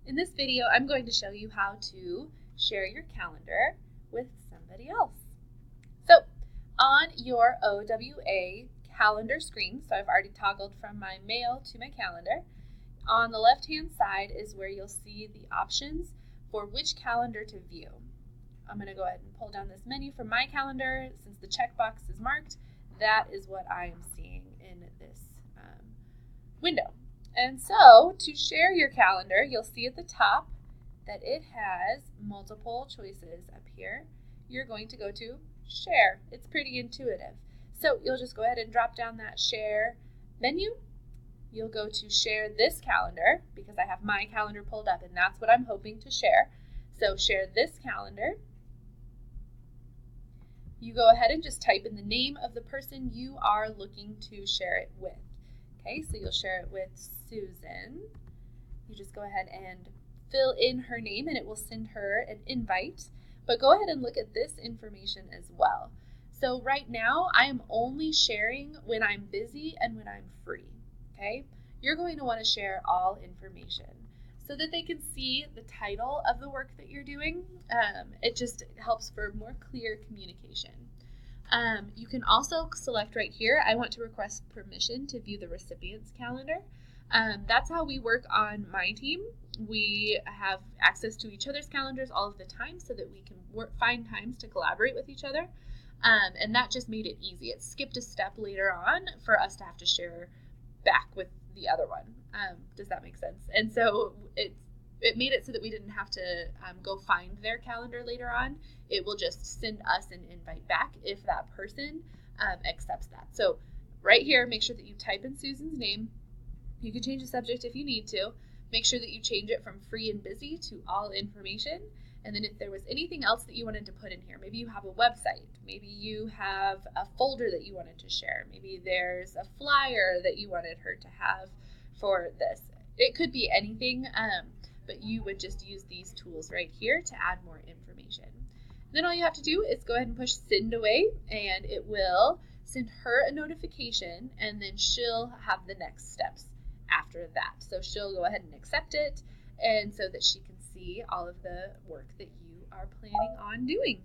In this video, I'm going to show you how to share your calendar with somebody else. So on your OWA calendar screen, so I've already toggled from my mail to my calendar, on the left-hand side is where you'll see the options for which calendar to view. I'm going to go ahead and pull down this menu from my calendar. Since the checkbox is marked, that is what I am seeing in this window. And so to share your calendar, you'll see at the top that it has multiple choices up here. You're going to go to share. It's pretty intuitive. So you'll just go ahead and drop down that share menu. You'll go to share this calendar because I have my calendar pulled up and that's what I'm hoping to share. So share this calendar. You go ahead and just type in the name of the person you are looking to share it with. Okay, so you'll share it with Susan. You just go ahead and fill in her name and it will send her an invite. But go ahead and look at this information as well. So right now I am only sharing when I'm busy and when I'm free. Okay, you're going to want to share all information so that they can see the title of the work that you're doing. It just helps for more clear communication. You can also select right here, I want to request permission to view the recipient's calendar. That's how we work on my team. We have access to each other's calendars all of the time so that we can find times to collaborate with each other. And that just made it easy. It skipped a step later on for us to have to share back with the other one. Does that make sense? And so it made it so that we didn't have to go find their calendar later on. It will just send us an invite back if that person accepts that. So right here, make sure that you type in Susan's name. You can change the subject if you need to. Make sure that you change it from free and busy to all information. And then if there was anything else that you wanted to put in here, maybe you have a website, maybe you have a folder that you wanted to share, maybe there's a flyer that you wanted her to have for this. It could be anything, but you would just use these tools right here to add more information. Then all you have to do is go ahead and push send away and it will send her a notification and then she'll have the next steps after that. So she'll go ahead and accept it and so that she can see all of the work that you are planning on doing.